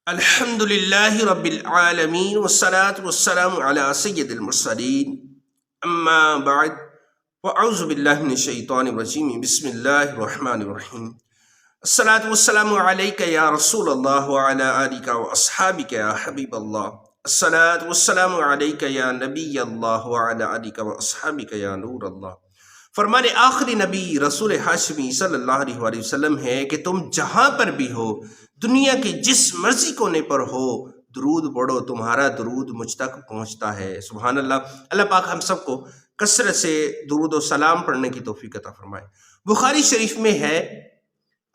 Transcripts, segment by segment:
الحمد لله رب العالمين والصلاة والسلام على سيد المرسلين أما بعد وأعوذ بالله من الشيطان الرجيم بسم الله الرحمن الرحيم الصلاة والسلام عليك يا رسول الله وعلى آلك وأصحابك يا حبيب الله الصلاة والسلام عليك يا نبي الله وعلى آلك وأصحابك يا نور الله. فرمان آخری نبی رسول ہاشمی صلی اللہ علیہ وآلہ وسلم ہے کہ تم جہاں پر بھی ہو، دنیا کے جس مرضی کونے پر ہو، درود پڑھو، تمہارا درود مجھ تک پہنچتا ہے. سبحان اللہ. اللہ پاک ہم سب کو کثرت سے درود و سلام پڑھنے کی توفیق عطا فرمائے. بخاری شریف میں ہے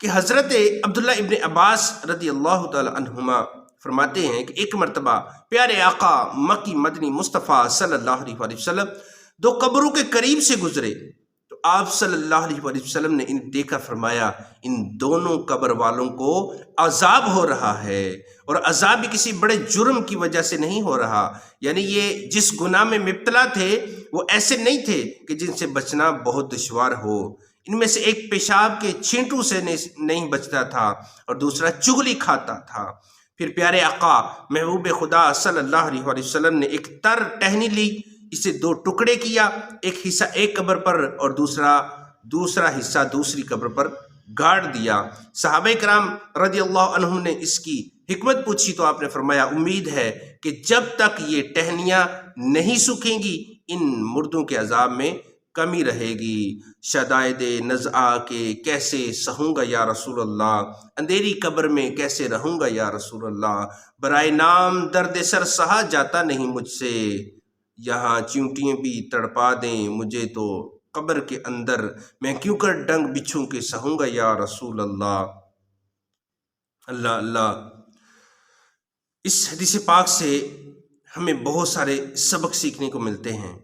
کہ حضرت عبداللہ ابن عباس رضی اللہ تعالی عنہما فرماتے ہیں کہ ایک مرتبہ پیارے آقا مکی مدنی مصطفیٰ صلی اللہ علیہ وآلہ وسلم دو قبروں کے قریب سے گزرے تو آپ صلی اللہ علیہ وآلہ وسلم نے انہیں دیکھا، فرمایا ان دونوں قبر والوں کو عذاب ہو رہا ہے، اور عذاب بھی کسی بڑے جرم کی وجہ سے نہیں ہو رہا. یعنی یہ جس گناہ میں مبتلا تھے وہ ایسے نہیں تھے کہ جن سے بچنا بہت دشوار ہو. ان میں سے ایک پیشاب کے چھینٹوں سے نہیں بچتا تھا اور دوسرا چغلی کھاتا تھا. پھر پیارے آقا محبوب خدا صلی اللہ علیہ وآلہ وسلم نے ایک تر ٹہنی لی، اسے دو ٹکڑے کیا، ایک حصہ ایک قبر پر اور دوسرا حصہ دوسری قبر پر گاڑ دیا. صحابہ کرام رضی اللہ عنہم نے اس کی حکمت پوچھی تو آپ نے فرمایا امید ہے کہ جب تک یہ ٹہنیاں نہیں سوکھیں گی ان مردوں کے عذاب میں کمی رہے گی. شدائد نزعہ کے کیسے سہوں گا یا رسول اللہ، اندھیری قبر میں کیسے رہوں گا یا رسول اللہ، برائے نام درد سر سہا جاتا نہیں مجھ سے، یہاں چیونٹیاں بھی تڑپا دیں مجھے تو قبر کے اندر میں کیوں کر ڈنگ بچھوں کے سہوں گا یا رسول اللہ. اللہ اللہ. اس حدیث پاک سے ہمیں بہت سارے سبق سیکھنے کو ملتے ہیں.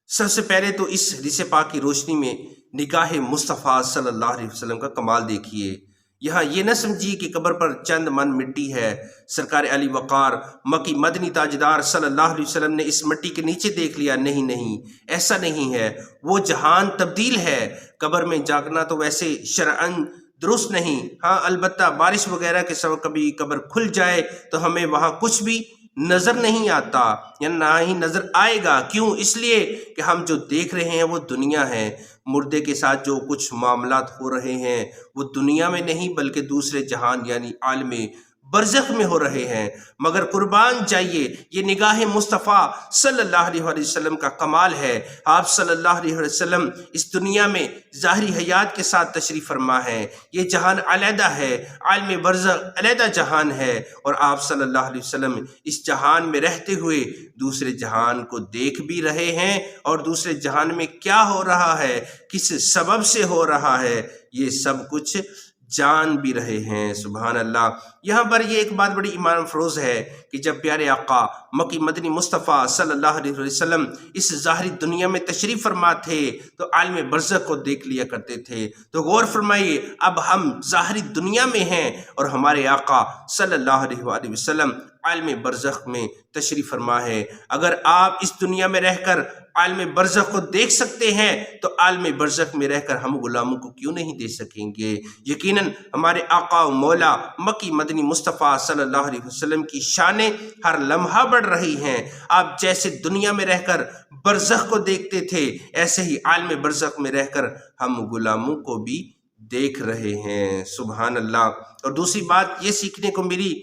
سب سے پہلے تو اس حدیث پاک کی روشنی میں نگاہ مصطفیٰ صلی اللہ علیہ وسلم کا کمال دیکھیے. یہاں یہ نہ سمجھیے کہ قبر پر چند من مٹی ہے. سرکار علی وقار مکی مدنی تاجدار صلی اللہ علیہ وسلم نے اس مٹی کے نیچے دیکھ لیا. نہیں، ایسا نہیں ہے. وہ جہان تبدیل ہے. قبر میں جاگنا تو ویسے شرعاً درست نہیں. ہاں البتہ بارش وغیرہ کے سبب کبھی قبر کھل جائے تو ہمیں وہاں کچھ بھی نظر نہیں آتا یا نہ ہی نظر آئے گا. کیوں؟ اس لیے کہ ہم جو دیکھ رہے ہیں وہ دنیا ہے. مردے کے ساتھ جو کچھ معاملات ہو رہے ہیں وہ دنیا میں نہیں بلکہ دوسرے جہان یعنی عالم برزخ میں ہو رہے ہیں. مگر قربان جائیے یہ نگاہ مصطفیٰ صلی اللہ علیہ وآلہ وسلم کا کمال ہے. آپ صلی اللہ علیہ وسلم اس دنیا میں ظاہری حیات کے ساتھ تشریف فرما ہے. یہ جہان علیحدہ ہے، عالم برزخ علیحدہ جہان ہے، اور آپ صلی اللہ علیہ وسلم اس جہان میں رہتے ہوئے دوسرے جہان کو دیکھ بھی رہے ہیں، اور دوسرے جہان میں کیا ہو رہا ہے، کس سبب سے ہو رہا ہے، یہ سب کچھ جان بھی رہے ہیں. سبحان اللہ. یہاں پر یہ ایک بات بڑی ایمان افروز ہے کہ جب پیارے آقا مکی مدنی مصطفیٰ صلی اللہ علیہ وسلم اس ظاہری دنیا میں تشریف فرما تھے تو عالم برزخ کو دیکھ لیا کرتے تھے. تو غور فرمائیے اب ہم ظاہری دنیا میں ہیں اور ہمارے آقا صلی اللہ علیہ وآلہ وسلم عالم برزخ میں تشریف فرما ہے. اگر آپ اس دنیا میں رہ کر عالم برزخ کو دیکھ سکتے ہیں تو عالم برزخ میں رہ کر ہم غلاموں کو کیوں نہیں دے سکیں گے. یقیناً ہمارے آقا و مولا مکی مدنی مصطفیٰ صلی اللہ علیہ وسلم کی شانیں ہر لمحہ بڑھ رہی ہیں. آپ جیسے دنیا میں رہ کر برزخ کو دیکھتے تھے ایسے ہی عالم برزخ میں رہ کر ہم غلاموں کو بھی دیکھ رہے ہیں. سبحان اللہ. اور دوسری بات یہ سیکھنے کو ملی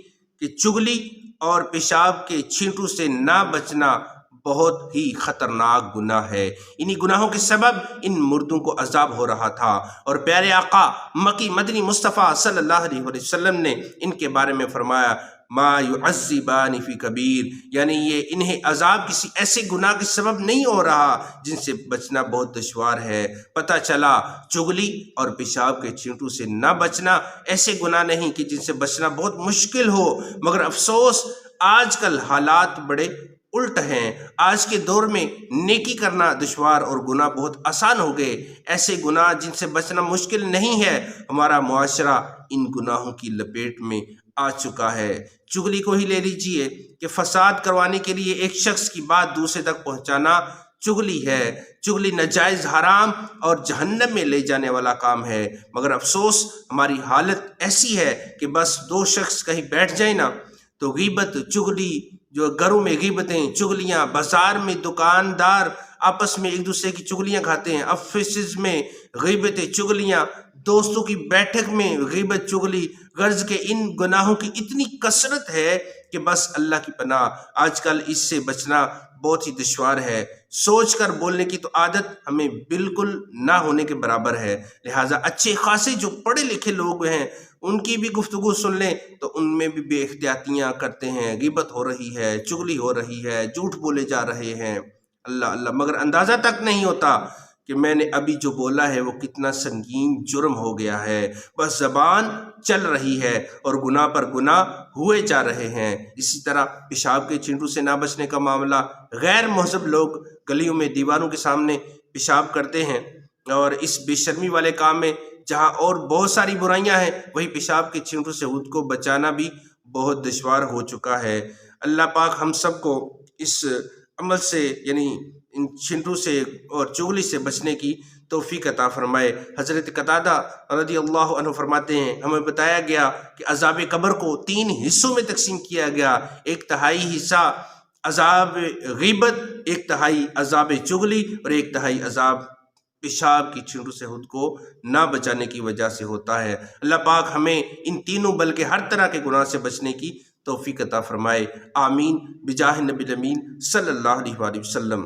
کہ چغلی اور پیشاب کے چھینٹوں سے نہ بچنا بہت ہی خطرناک گناہ ہے. انہی گناہوں کے سبب ان مردوں کو عذاب ہو رہا تھا، اور پیارے آقا مکی مدنی مصطفیٰ صلی اللہ علیہ وسلم نے ان کے بارے میں فرمایا ما یعذبان فی کبیر، یعنی یہ انہیں عذاب کسی ایسے گناہ کے سبب نہیں ہو رہا جن سے بچنا بہت دشوار ہے. پتہ چلا چغلی اور پیشاب کے چھینٹوں سے نہ بچنا ایسے گناہ نہیں کہ جن سے بچنا بہت مشکل ہو. مگر افسوس آج کل حالات بڑے الٹ ہیں. آج کے دور میں نیکی کرنا دشوار اور گناہ بہت آسان ہو گئے. ایسے گناہ جن سے بچنا مشکل نہیں ہے، ہمارا معاشرہ ان گناہوں کی لپیٹ میں آ چکا ہے. چغلی کو ہی لے لیجئے کہ فساد کروانے کے لیے ایک شخص کی بات دوسرے تک پہنچانا چغلی ہے. چغلی ناجائز حرام اور جہنم میں لے جانے والا کام ہے. مگر افسوس ہماری حالت ایسی ہے کہ بس دو شخص کہیں بیٹھ جائیں نا تو غیبت چغلی، جو گھروں میں غیبتیں چغلیاں، بازار میں دکاندار آپس میں ایک دوسرے کی چغلیاں کھاتے ہیں، آفیسز میں غیبتیں چغلیاں، دوستوں کی بیٹھک میں غیبت چغلی، غرض کے ان گناہوں کی اتنی کثرت ہے کہ بس اللہ کی پناہ، آج کل اس سے بچنا بہت ہی دشوار ہے۔ سوچ کر بولنے کی تو عادت ہمیں بالکل نہ ہونے کے برابر ہے، لہٰذا اچھے خاصے جو پڑھے لکھے لوگ ہیں ان کی بھی گفتگو سن لیں تو ان میں بھی بے احتیاطیاں کرتے ہیں، غیبت ہو رہی ہے، چغلی ہو رہی ہے، جھوٹ بولے جا رہے ہیں، اللہ اللہ، مگر اندازہ تک نہیں ہوتا کہ میں نے ابھی جو بولا ہے وہ کتنا سنگین جرم ہو گیا ہے، بس زبان چل رہی ہے اور گناہ پر گناہ ہوئے جا رہے ہیں۔ اسی طرح پیشاب کے چینٹوں سے نہ بچنے کا معاملہ، غیر مہذب لوگ گلیوں میں دیواروں کے سامنے پیشاب کرتے ہیں، اور اس بے شرمی والے کام میں جہاں اور بہت ساری برائیاں ہیں وہی پیشاب کے چینٹوں سے خود کو بچانا بھی بہت دشوار ہو چکا ہے۔ اللہ پاک ہم سب کو اس عمل سے، یعنی ان چینٹوں سے اور چغلی سے بچنے کی توفیق عطا فرمائے۔ حضرت قتادہ رضی اللہ عنہ فرماتے ہیں، ہمیں بتایا گیا کہ عذاب قبر کو 3 حصوں میں تقسیم کیا گیا، 1/3 حصہ عذاب غیبت، 1/3 عذاب چغلی اور 1/3 عذاب پیشاب کی چینٹوں سے خود کو نہ بچانے کی وجہ سے ہوتا ہے۔ اللہ پاک ہمیں ان تینوں بلکہ ہر طرح کے گناہ سے بچنے کی توفیق عطا فرمائے، آمین، بجاہ نبی الامین صلی اللہ علیہ وآلہ وسلم۔